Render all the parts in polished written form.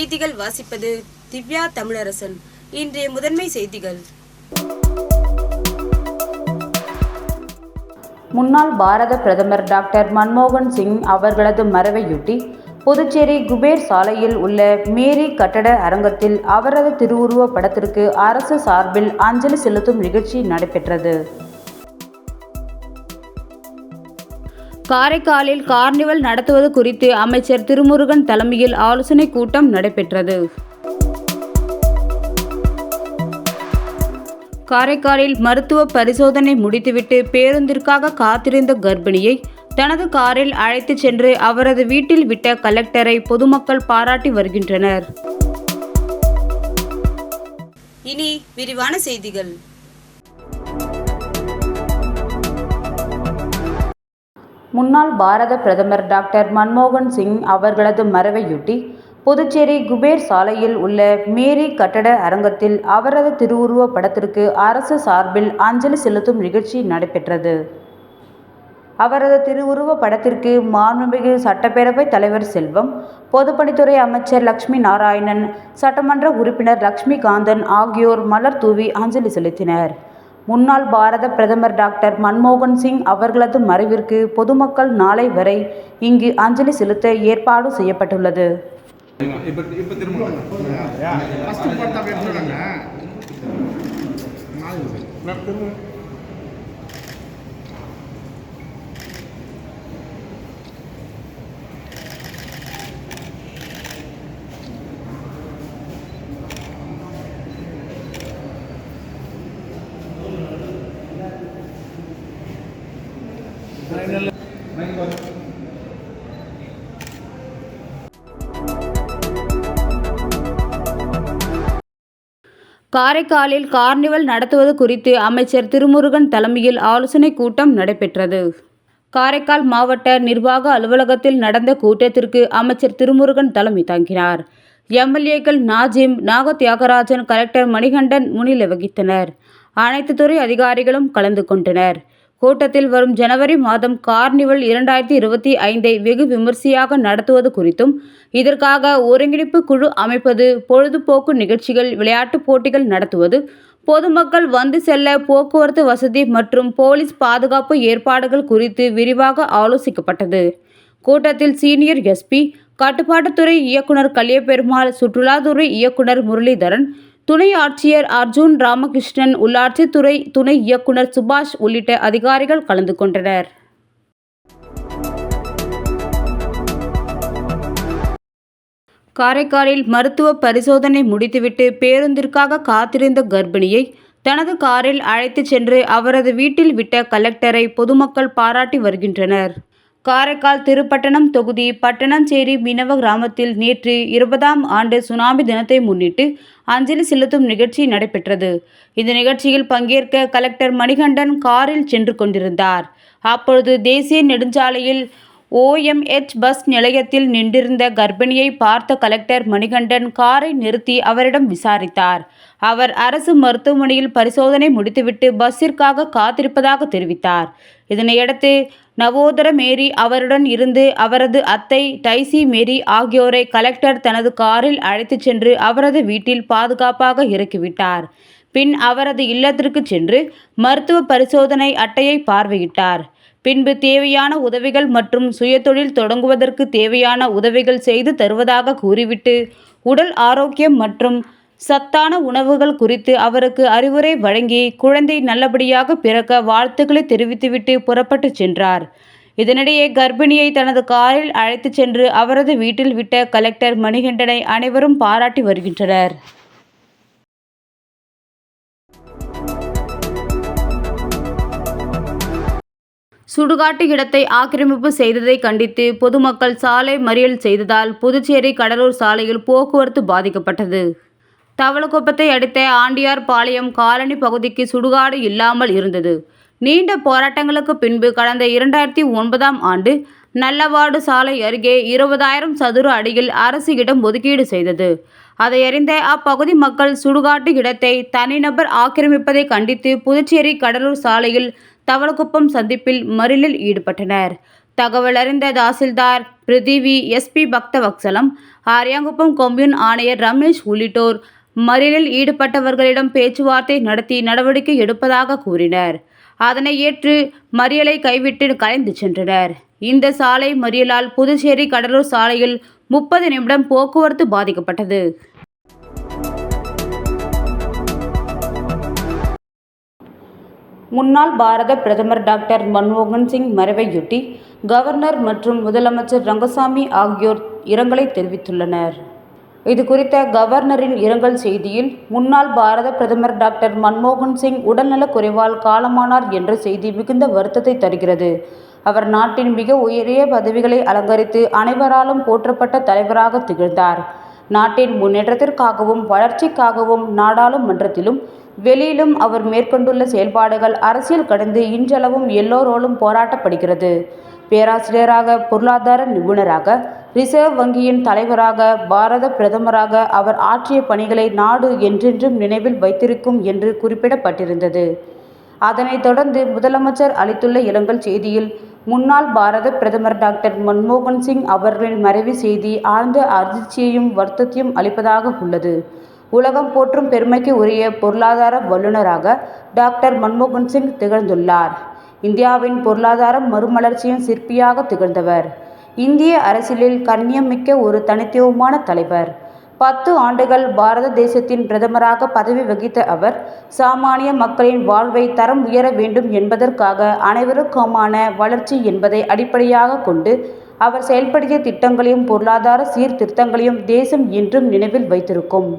செய்திகள் வாசிப்பது திவ்யா தமிழரசன். இன்றைய முதன்மை செய்திகள். முன்னாள் பாரத பிரதமர் டாக்டர் மன்மோகன் சிங் அவர்களது மறைவையொட்டி புதுச்சேரி குபேர் சாலையில் உள்ள மேரி கட்டட அரங்கத்தில் அவரது திருவுருவ படத்திற்கு அரசு சார்பில் அஞ்சலி செலுத்தும் நிகழ்ச்சி நடைபெற்றது. காரைக்காலில் கார்னிவல் நடத்துவது குறித்து அமைச்சர் திருமுருகன் தலைமையில் ஆலோசனை கூட்டம் நடைபெற்றது. காரைக்காலில் மருத்துவ பரிசோதனை முடித்துவிட்டு பேருந்திற்காக காத்திருந்த கர்ப்பிணியை தனது காரில் அழைத்து சென்று அவரது வீட்டில் விட்ட கலெக்டரை பொதுமக்கள் பாராட்டி வருகின்றனர். இனி விரிவான செய்திகள். முன்னாள் பாரத பிரதமர் டாக்டர் மன்மோகன் சிங் அவர்களது மறைவையொட்டி புதுச்சேரி குபேர் சாலையில் உள்ள மேரி கட்டட அரங்கத்தில் அவரது திருவுருவ படத்திற்கு அரசு சார்பில் அஞ்சலி செலுத்தும் நிகழ்ச்சி நடைபெற்றது. அவரது திருவுருவ படத்திற்கு மாண்புமிகு சட்டப்பேரவைத் தலைவர் செல்வம், பொதுப்பணித்துறை அமைச்சர் லட்சுமி நாராயணன், சட்டமன்ற உறுப்பினர் லட்சுமிகாந்தன் ஆகியோர் மலர் தூவி அஞ்சலி செலுத்தினர். முன்னாள் பாரத பிரதமர் டாக்டர் மன்மோகன் சிங் அவர்களது மறைவிற்கு பொதுமக்கள் நாளை வரை இங்கு அஞ்சலி செலுத்த ஏற்பாடு செய்யப்பட்டுள்ளது. காரைக்காலில் கார்னிவல் நடத்துவது குறித்து அமைச்சர் திருமுருகன் தலைமையில் ஆலோசனை கூட்டம் நடைபெற்றது. காரைக்கால் மாவட்ட நிர்வாக அலுவலகத்தில் நடந்த கூட்டத்திற்கு அமைச்சர் திருமுருகன் தலைமை தாங்கினார். எம்எல்ஏக்கள் நாஜிம், நாகத்யாகராஜன், கலெக்டர் மணிகண்டன் முன்னிலை வகித்தனர். அனைத்து துறை அதிகாரிகளும் கலந்து கொண்டனர். கூட்டத்தில் வரும் ஜனவரி மாதம் கார்னிவல் 2025 வெகு விமர்சையாக நடத்துவது குறித்தும், இதற்காக ஒருங்கிணைப்பு குழு அமைப்பது, பொழுதுபோக்கு நிகழ்ச்சிகள், விளையாட்டுப் போட்டிகள் நடத்துவது, பொதுமக்கள் வந்து செல்ல போக்குவரத்து வசதி மற்றும் போலீஸ் பாதுகாப்பு ஏற்பாடுகள் குறித்து விரிவாக ஆலோசிக்கப்பட்டது. கூட்டத்தில் சீனியர் எஸ்பி, கட்டுப்பாட்டுத்துறை இயக்குனர் கலியபெருமாள், சுற்றுலாத்துறை இயக்குனர் முரளிதரன், துணை ஆட்சியர் அர்ஜுன் ராமகிருஷ்ணன், உள்ளாட்சித்துறை துணை இயக்குனர் சுபாஷ் உள்ளிட்ட அதிகாரிகள் கலந்து கொண்டனர். காரைக்காலில் மருத்துவ பரிசோதனை முடித்துவிட்டு பேருந்திற்காக காத்திருந்த கர்ப்பிணியை தனது காரில் அழைத்து சென்று அவரது வீட்டில் விட்ட கலெக்டரை பொதுமக்கள் பாராட்டி வருகின்றனர். காரைக்கால் திருப்பட்டணம் தொகுதி பட்டணஞ்சேரி மீனவ கிராமத்தில் நேற்று 20ஆம் ஆண்டு சுனாமி தினத்தை முன்னிட்டு அஞ்சலி செலுத்தும் நிகழ்ச்சி நடைபெற்றது. இந்த நிகழ்ச்சியில் பங்கேற்க கலெக்டர் மணிகண்டன் காரில் சென்று கொண்டிருந்தார். அப்பொழுது தேசிய நெடுஞ்சாலையில் OMH பஸ் நிலையத்தில் நின்றிருந்த கர்ப்பிணியை பார்த்த கலெக்டர் மணிகண்டன் காரை நிறுத்தி அவரிடம் விசாரித்தார். அவர் அரசு மருத்துவமனையில் பரிசோதனை முடித்துவிட்டு பஸ்ஸிற்காக காத்திருப்பதாக தெரிவித்தார். இதனையடுத்து நவோதர மேரி, அவருடன் இருந்து அவரது அத்தை டைசி மேரி ஆகியோரை கலெக்டர் தனது காரில் அழைத்து சென்று அவரது வீட்டில் பாதுகாப்பாக இறக்கிவிட்டார். பின் அவரது இல்லத்திற்கு சென்று மருத்துவ பரிசோதனை அட்டையை பார்வையிட்டார். பின்பு தேவையான உதவிகள் மற்றும் சுயதொழில் தொடங்குவதற்கு தேவையான உதவிகள் செய்து தருவதாக கூறிவிட்டு உடல் ஆரோக்கியம் மற்றும் சத்தான உணவுகள் குறித்து அவருக்கு அறிவுரை வழங்கி குழந்தை நல்லபடியாக பிறக்க வாழ்த்துக்களை தெரிவித்துவிட்டு புறப்பட்டு சென்றார். இதனிடையே கர்ப்பிணியை தனது காரில் அழைத்து சென்று அவரது வீட்டில் விட்ட கலெக்டர் மணிகண்டனை அனைவரும் பாராட்டி வருகின்றனர். சுடுகாட்டு இடத்தை ஆக்கிரமிப்பு செய்ததை கண்டித்து பொதுமக்கள் சாலை மறியல் செய்ததால் புதுச்சேரி கடலூர் சாலையில் போக்குவரத்து பாதிக்கப்பட்டது. தவளக்குப்பத்தை அடுத்த ஆண்டியார்பாளையம் காலனி பகுதிக்கு சுடுகாடு இல்லாமல் இருந்தது. நீண்ட போராட்டங்களுக்கு பின்பு கடந்த 2009ஆம் ஆண்டு நல்லவாடு சாலை அருகே 20,000 சதுர அடியில் அரசு இடம் ஒதுக்கீடு செய்தது. அதை அறிந்த அப்பகுதி மக்கள் சுடுகாட்டு இடத்தை தனிநபர் ஆக்கிரமிப்பதை கண்டித்து புதுச்சேரி கடலூர் சாலையில் தவளக்குப்பம் சந்திப்பில் மறியலில் ஈடுபட்டனர். தகவலறிந்த தாசில்தார் பிரிதிவி, எஸ்பி பக்தவத்சலம், ஆரியாங்குப்பம் கொம்யூன் ஆணையர் ரமேஷ் உள்ளிட்டோர் மறியலில் ஈடுபட்டவர்களிடம் பேச்சுவார்த்தை நடத்தி நடவடிக்கை எடுப்பதாக கூறினர். அதனை ஏற்று மறியலை கைவிட்டு கலைந்து சென்றனர். இந்த சாலை மறியலால் புதுச்சேரி கடலூர் சாலையில் 30 நிமிடம் போக்குவரத்து பாதிக்கப்பட்டது. முன்னாள் பாரத பிரதமர் டாக்டர் மன்மோகன் சிங் மறைவையொட்டி கவர்னர் மற்றும் முதலமைச்சர் ரங்கசாமி ஆகியோர் இரங்கலை தெரிவித்துள்ளனர். இதுகுறித்த கவர்னரின் இரங்கல் செய்தியில், முன்னாள் பாரத பிரதமர் டாக்டர் மன்மோகன் சிங் உடல்நலக் குறைவால் காலமானார் என்ற செய்தி மிகுந்த வருத்தத்தை தருகிறது. அவர் நாட்டின் மிக உயரிய பதவிகளை அலங்கரித்து அனைவராலும் போற்றப்பட்ட தலைவராக திகழ்ந்தார். நாட்டின் முன்னேற்றத்திற்காகவும் வளர்ச்சிக்காகவும் நாடாளுமன்றத்திலும் வெளியிலும் அவர் மேற்கொண்டுள்ள செயல்பாடுகள் அரசியல் கடந்து இன்றளவும் எல்லோராலும் போராட்டப்படுகிறது. பேராசிரியராக, பொருளாதார நிபுணராக, ரிசர்வ் வங்கியின் தலைவராக, பாரத பிரதமராக அவர் ஆற்றிய பணிகளை நாடு என்றென்றும் நினைவில் வைத்திருக்கும் என்று குறிப்பிடப்பட்டிருந்தது. அதனைத் தொடர்ந்து முதலமைச்சர் அளித்துள்ள இரங்கல் செய்தியில், முன்னாள் பாரத பிரதமர் டாக்டர் மன்மோகன் சிங் அவர்களின் மறைவு செய்தி ஆழ்ந்த அதிர்ச்சியையும் வருத்தத்தையும் அளிப்பதாக உள்ளது. உலகம் போற்றும் பெருமைக்கு உரிய பொருளாதார வல்லுநராக டாக்டர் மன்மோகன் சிங் திகழ்ந்துள்ளார். இந்தியாவின் பொருளாதார மறுமலர்ச்சியின் சிற்பியாக திகழ்ந்தவர். இந்திய அரசியலில் கண்ணியமிக்க ஒரு தனித்துவமான தலைவர். 10 ஆண்டுகள் பாரத தேசத்தின் பிரதமராக பதவி வகித்த அவர், சாமானிய மக்களின் வாழ்வை தரம் உயர வேண்டும் என்பதற்காக அனைவருக்குமான வளர்ச்சி என்பதை அடிப்படையாக கொண்டு அவர் செயல்படுத்திய திட்டங்களையும் பொருளாதார சீர்திருத்தங்களையும் தேசம் என்றும் நினைவில் வைத்திருக்கும்.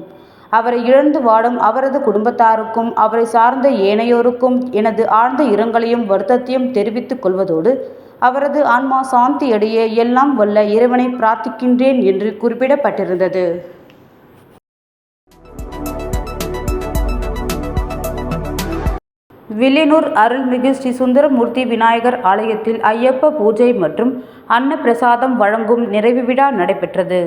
அவரை இழந்து வாடும் அவரது குடும்பத்தாருக்கும் அவரை சார்ந்த ஏனையோருக்கும் எனது ஆழ்ந்த இரங்கலையும் வருத்தத்தையும் தெரிவித்துக் கொள்வதோடு, அவரது ஆன்மா சாந்தியடைய எல்லாம் வல்ல இறைவனை பிரார்த்திக்கின்றேன் என்று குறிப்பிடப்பட்டிருந்தது. வில்லியனூர் அருள்மிகு ஸ்ரீ சுந்தரமூர்த்தி விநாயகர் ஆலயத்தில் ஐயப்ப பூஜை மற்றும் அன்னப்பிரசாதம் வழங்கும் நிறைவு விழா நடைபெற்றது.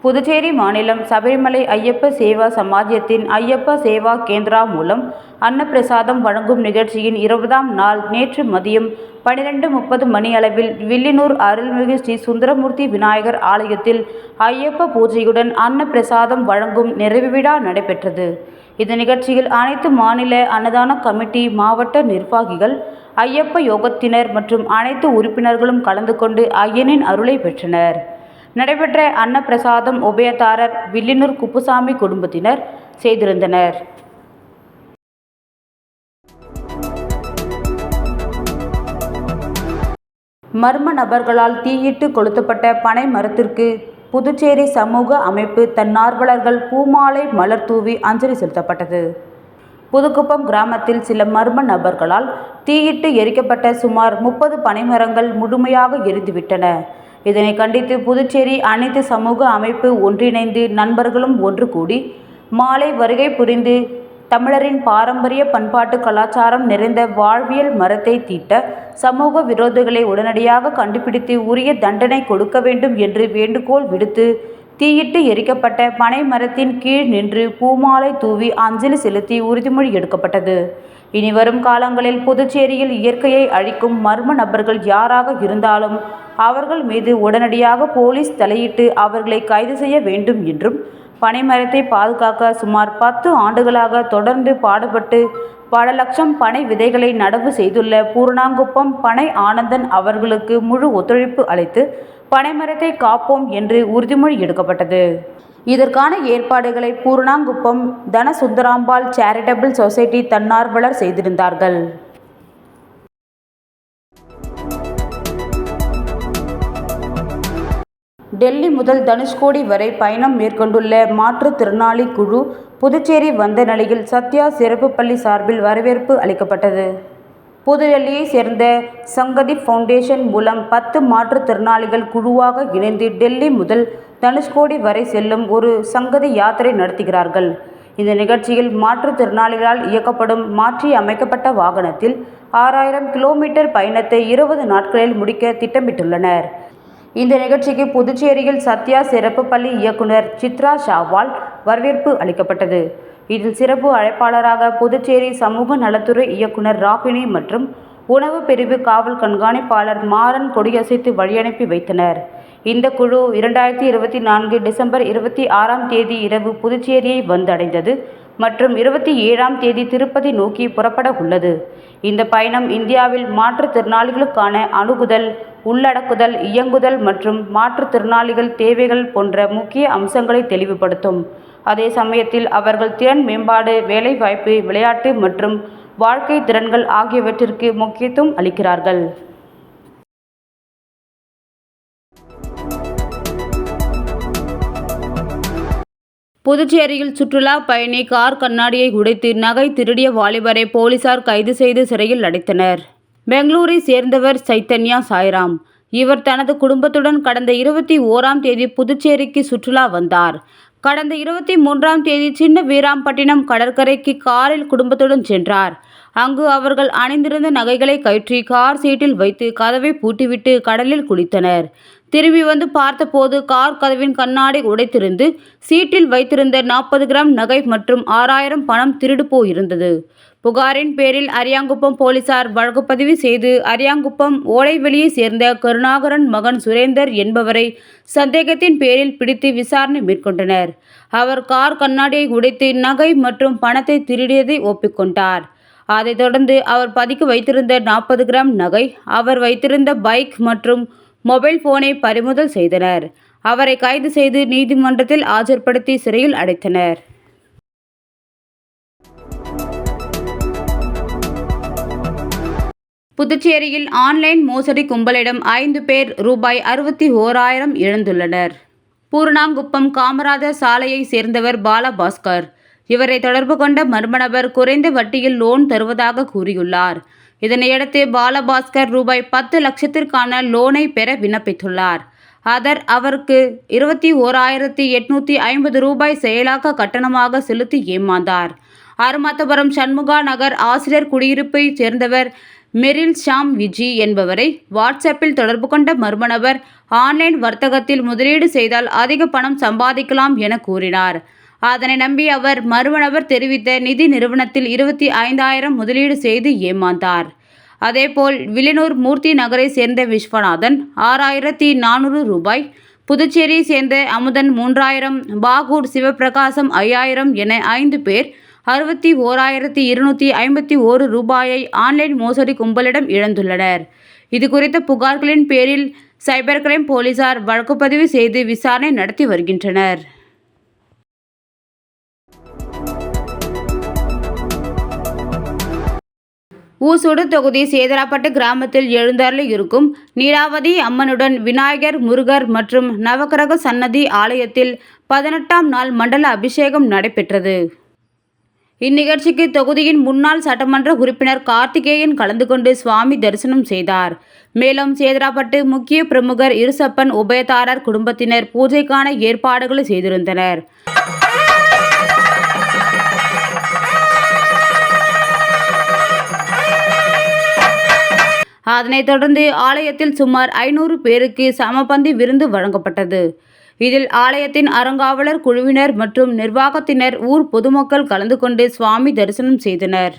புதுச்சேரி மாநிலம் சபரிமலை ஐயப்ப சேவா சமாஜத்தின் ஐயப்ப சேவா கேந்திரா மூலம் அன்னப்பிரசாதம் வழங்கும் நிகழ்ச்சியின் 20ஆம் நாள் நேற்று மதியம் 12:30 மணியளவில் வில்லியனூர் அருள்மிகு ஸ்ரீ சுந்தரமூர்த்தி விநாயகர் ஆலயத்தில் ஐயப்ப பூஜையுடன் அன்னப்பிரசாதம் வழங்கும் நிறைவு விழா நடைபெற்றது. இந்த நிகழ்ச்சியில் அனைத்து மாநில அன்னதான கமிட்டி, மாவட்ட நிர்வாகிகள், ஐயப்ப யோகத்தினர் மற்றும் அனைத்து உறுப்பினர்களும் கலந்து கொண்டு ஐயனின் அருளை பெற்றனர். நடைபெற்ற அன்னப்பிரசாதம் உபயதாரர் வில்லியனூர் குப்புசாமி குடும்பத்தினர் செய்திருந்தனர். மர்ம நபர்களால் தீயிட்டு கொளுத்தப்பட்ட பனை மரத்திற்கு புதுச்சேரி சமூக அமைப்பு தன்னார்வலர்கள் பூமாலை, மலர் தூவி அஞ்சலி செலுத்தப்பட்டது. புதுக்குப்பம் கிராமத்தில் சில மர்ம நபர்களால் தீயிட்டு எரிக்கப்பட்ட சுமார் 30 பனைமரங்கள் முழுமையாக எரிந்துவிட்டன. இதனை கண்டித்து புதுச்சேரி அனைத்து சமூக அமைப்பு ஒன்றிணைந்து நண்பர்களும் ஒன்று கூடி மாலை வருகை புரிந்து தமிழரின் பாரம்பரிய பண்பாட்டு கலாச்சாரம் நிறைந்த வாழ்வியல் மரத்தை தீட்ட சமூக விரோதிகளை உடனடியாக கண்டுபிடித்து உரிய தண்டனை கொடுக்க வேண்டும் என்று வேண்டுகோள் விடுத்து தீயிட்டு எரிக்கப்பட்ட பனை மரத்தின் கீழ் நின்று பூமாலை தூவி அஞ்சலி செலுத்தி உறுதிமொழி எடுக்கப்பட்டது. இனிவரும் காலங்களில் புதுச்சேரியில் இயற்கையை அழிக்கும் மர்ம நபர்கள் யாராக இருந்தாலும் அவர்கள் மீது உடனடியாக போலீஸ் தலையிட்டு அவர்களை கைது செய்ய வேண்டும் என்றும், பனைமரத்தை பாதுகாக்க சுமார் 10 ஆண்டுகளாக தொடர்ந்து பாடுபட்டு பல லட்சம் பனை விதைகளை நடவு செய்துள்ள பூர்ணாங்குப்பம் பனை ஆனந்தன் அவர்களுக்கு முழு ஒத்துழைப்பு அளித்து பனைமரத்தை காப்போம் என்று உறுதிமொழி எடுக்கப்பட்டது. இதற்கான ஏற்பாடுகளை பூர்ணாங்குப்பம் தனசுந்தராம்பாள் சேரிட்டபிள் சொசைட்டி தன்னார்வலர் செய்திருந்தார்கள். டெல்லி முதல் தனுஷ்கோடி வரை பயணம் மேற்கொண்டுள்ள மாற்றுத்திறனாளி குழு புதுச்சேரி வந்த நிலையில் சத்யா சிறப்பு பள்ளி சார்பில் வரவேற்பு அளிக்கப்பட்டது. புதுடெல்லியை சேர்ந்த சங்கதி ஃபவுண்டேஷன் மூலம் 10 மாற்றுத்திறனாளிகள் குழுவாக இணைந்து டெல்லி முதல் தனுஷ்கோடி வரை செல்லும் ஒரு சங்கதி யாத்திரை நடத்துகிறார்கள். இந்த நிகழ்ச்சியில் மாற்றுத்திறனாளிகளால் இயக்கப்படும் மாற்றி அமைக்கப்பட்ட வாகனத்தில் 6000 கிலோமீட்டர் பயணத்தை 20 நாட்களில் முடிக்க திட்டமிட்டுள்ளனர். இந்த நிகழ்ச்சிக்கு புதுச்சேரியில் சத்யா சிறப்பு பள்ளி இயக்குனர் சித்ரா ஷாவால் வரவேற்பு அளிக்கப்பட்டது. இதில் சிறப்பு அழைப்பாளராக புதுச்சேரி சமூக நலத்துறை இயக்குனர் ராகினி மற்றும் உணவு பிரிவு காவல் கண்காணிப்பாளர் மாறன் கொடியசைத்து வழியனுப்பி வைத்தனர். இந்த குழு 2024 டிசம்பர் 26ஆம் தேதி இரவு புதுச்சேரியை வந்தடைந்தது மற்றும் 27ஆம் தேதி திருப்பதி நோக்கி புறப்பட உள்ளது. இந்த பயணம் இந்தியாவில் மாற்றுத்திறனாளிகளுக்கான அணுகுதல், உள்ளடக்குதல், இயங்குதல் மற்றும் மாற்றுத்திறனாளிகள் தேவைகள் போன்ற முக்கிய அம்சங்களை தெளிவுபடுத்தும். அதே சமயத்தில் அவர்கள் திறன் மேம்பாடு, வேலைவாய்ப்பு, விளையாட்டு மற்றும் வாழ்க்கை திறன்கள் ஆகியவற்றிற்கு முக்கியத்துவம் அளிக்கிறார்கள். புதுச்சேரியில் சுற்றுலா பயணி கார் கண்ணாடியை உடைத்து நகை திருடிய வாலிபரை போலீசார் கைது செய்து சிறையில் அடைத்தனர். பெங்களூரை சேர்ந்தவர் சைத்தன்யா சாய்ராம். இவர் தனது குடும்பத்துடன் கடந்த 21ஆம் தேதி புதுச்சேரிக்கு சுற்றுலா வந்தார். கடந்த 23ஆம் தேதி சின்ன வீராம்பட்டினம் கடற்கரைக்கு காரில் குடும்பத்துடன் சென்றார். அங்கு அவர்கள் அணிந்திருந்த நகைகளை கழற்றி கார் சீட்டில் வைத்து கதவை பூட்டிவிட்டு கடலில் குளித்தனர். திரும்பி வந்து பார்த்தபோது கார் கதவின் கண்ணாடி உடைத்திருந்து சீட்டில் வைத்திருந்த 40 கிராம் நகை மற்றும் 6000 பணம் திருடு போயிருந்தது. புகாரின் பேரில் அரியாங்குப்பம் போலீசார் வழக்கு பதிவு செய்து அரியாங்குப்பம் ஓலைவெளியை சேர்ந்த கருணாகரன் மகன் சுரேந்தர் என்பவரை சந்தேகத்தின் பேரில் பிடித்து விசாரணை மேற்கொண்டனர். அவர் கார் கண்ணாடியை உடைத்து நகை மற்றும் பணத்தை திருடியதை ஒப்புக்கொண்டார். அதைத் தொடர்ந்து அவர் பதுக்கி வைத்திருந்த 40 கிராம் நகை, அவர் வைத்திருந்த பைக் மற்றும் மொபைல் போனை பறிமுதல் செய்தனர். அவரை கைது செய்து நீதிமன்றத்தில் ஆஜர்படுத்தி சிறையில் அடைத்தனர். புதுச்சேரியில் ஆன்லைன் மோசடி கும்பலிடம் 5 பேர் ரூபாய் 61,000 இழந்துள்ளனர். பூர்ணாங்குப்பம் காமராஜர் சாலையை சேர்ந்தவர் பாலபாஸ்கர். இவரை தொடர்பு கொண்ட மர்ம நபர் குறைந்த வட்டியில் லோன் தருவதாக கூறியுள்ளார். இதனையடுத்து பாலபாஸ்கர் ரூபாய் 10 லட்சத்திற்கான லோனை பெற விண்ணப்பித்துள்ளார். அவருக்கு 21,850 ரூபாய் செயலாக்க கட்டணமாக செலுத்தி ஏமாந்தார். அருமாத்தபுரம் சண்முகா நகர் ஆசிரியர் குடியிருப்பை சேர்ந்தவர் மெரில் ஷாம் விஜி என்பவரை வாட்ஸ்அப்பில் தொடர்பு கொண்ட மர்ம நபர் ஆன்லைன் வர்த்தகத்தில் முதலீடு செய்தால் அதிக பணம் சம்பாதிக்கலாம் என கூறினார். அதனை நம்பி அவர் மர்ம நபர் தெரிவித்த நிதி நிறுவனத்தில் 25,000 முதலீடு செய்து ஏமாந்தார். அதேபோல் வில்லியனூர் மூர்த்தி நகரை சேர்ந்த விஸ்வநாதன் 6,400 ரூபாய், புதுச்சேரியை சேர்ந்த அமுதன் 3,000, பாகூர் சிவபிரகாசம் 5,000 என 5 பேர் 61,251 ரூபாயை ஆன்லைன் மோசடி கும்பலிடம் இழந்துள்ளனர். இதுகுறித்த புகார்களின் பேரில் சைபர் கிரைம் போலீசார் வழக்கு பதிவு செய்து விசாரணை நடத்தி வருகின்றனர். ஊசுடு தொகுதி சேதராப்பட்டு கிராமத்தில் எழுந்தருளி இருக்கும் நீலாவதி அம்மனுடன் விநாயகர், முருகர் மற்றும் நவக்கிரக சன்னதி ஆலயத்தில் 18ஆம் நாள் மண்டல அபிஷேகம் நடைபெற்றது. இந்நிகழ்ச்சிக்கு தொகுதியின் முன்னாள் சட்டமன்ற உறுப்பினர் கார்த்திகேயன் கலந்து கொண்டு சுவாமி தரிசனம் செய்தார். மேலும் சேதராப்பட்டு முக்கிய பிரமுகர் இருசப்பன் உபயதாரர் குடும்பத்தினர் பூஜைக்கான ஏற்பாடுகளை செய்திருந்தனர். அதனைத் தொடர்ந்து ஆலயத்தில் சுமார் 500 பேருக்கு சமபந்தி விருந்து வழங்கப்பட்டது. இதில் ஆலயத்தின் அறங்காவலர் குழுவினர் மற்றும் நிர்வாகத்தினர், ஊர் பொதுமக்கள் கலந்து கொண்டு சுவாமி தரிசனம் செய்தனர்.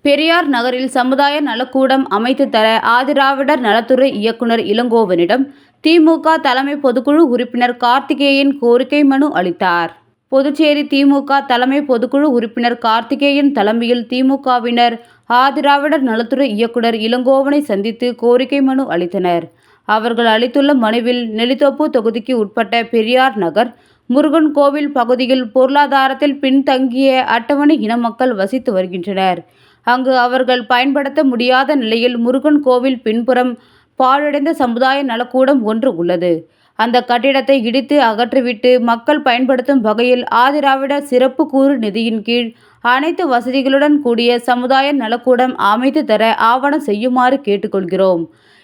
பெரியார் நகரில் சமுதாய நலக்கூடம் அமைத்து தர ஆதிராவிடர் நலத்துறை இயக்குனர் இளங்கோவனிடம் திமுக தலைமை பொதுக்குழு உறுப்பினர் கார்த்திகேயன் கோரிக்கை மனு அளித்தார். புதுச்சேரி திமுக தலைமை பொதுக்குழு உறுப்பினர் கார்த்திகேயன் தலைமையில் திமுகவினர் ஆதிராவிடர் நலத்துறை இயக்குனர் இளங்கோவனை சந்தித்து கோரிக்கை மனு அளித்தனர். அவர்கள் அளித்துள்ள மனுவில் நெல்லித்தோப்பு தொகுதிக்கு உட்பட்ட பெரியார் நகர், முருகன் கோவில் பகுதியில் பொருளாதாரத்தில் பின்தங்கிய அட்டவணை இன மக்கள் வசித்து வருகின்றனர். அங்கு அவர்கள் பயன்படுத்த முடியாத நிலையில் முருகன் கோவில் பின்புறம் பாழடைந்த சமுதாய நலக்கூடம் ஒன்று உள்ளது. அந்த கட்டிடத்தை இடித்து அகற்றிவிட்டு மக்கள் பயன்படுத்தும் வகையில் ஆதிராவிடர் சிறப்பு கூறு நிதியின் கீழ் அனைத்து வசதிகளுடன் கூடிய சமுதாய நலக்கூடம் அமைத்து தர ஆவணம் செய்யுமாறு கேட்டுக்கொள்கிறோம்.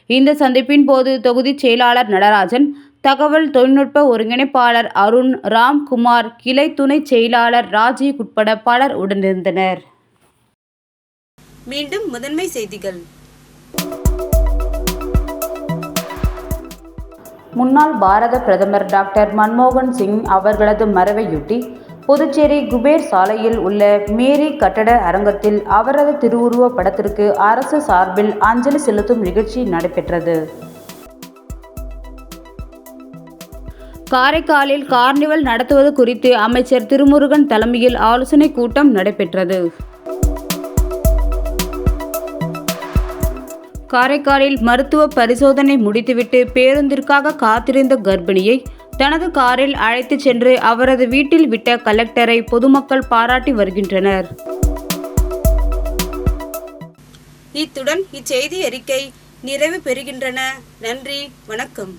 இந்த சந்திப்பின் போது தொகுதி செயலாளர் நடராஜன், தகவல் தொழில்நுட்ப ஒருங்கிணைப்பாளர் அருண், ராம்குமார், கிளை துணை செயலாளர் ராஜீவ் உட்பட பலர் உடனிருந்தனர். மீண்டும் முதன்மை செய்திகள். முன்னாள் பாரத பிரதமர் டாக்டர் மன்மோகன் சிங் அவர்களது மறைவையொட்டி புதுச்சேரி குபேர் சாலையில் உள்ள மேரி கட்டட அரங்கத்தில் அவரது திருவுருவ படத்திற்கு அரசு சார்பில் அஞ்சலி செலுத்தும் நிகழ்ச்சி நடைபெற்றது. காரைக்காலில் கார்னிவல் நடத்துவது குறித்து அமைச்சர் திருமுருகன் தலைமையில் ஆலோசனை கூட்டம் நடைபெற்றது. காரைக்காலில் மருத்துவ பரிசோதனை முடித்துவிட்டு பேருந்திற்காக காத்திருந்த கர்ப்பிணியை தனது காரில் அழைத்துச் சென்று அவரது வீட்டில் விட்ட கலெக்டரை பொதுமக்கள் பாராட்டி வருகின்றனர். இத்துடன் இச்செய்தி அறிக்கை நிறைவு பெறுகின்றன. நன்றி, வணக்கம்.